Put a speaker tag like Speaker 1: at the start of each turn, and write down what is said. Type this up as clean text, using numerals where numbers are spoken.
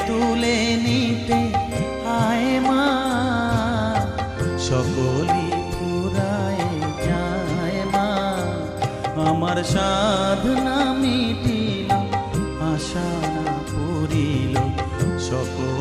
Speaker 1: তুলে নিতে আয় মা, সকলি ফুরায় যায় মা। আমার সাধনা মিটিল, আশা না পুরিল, সকল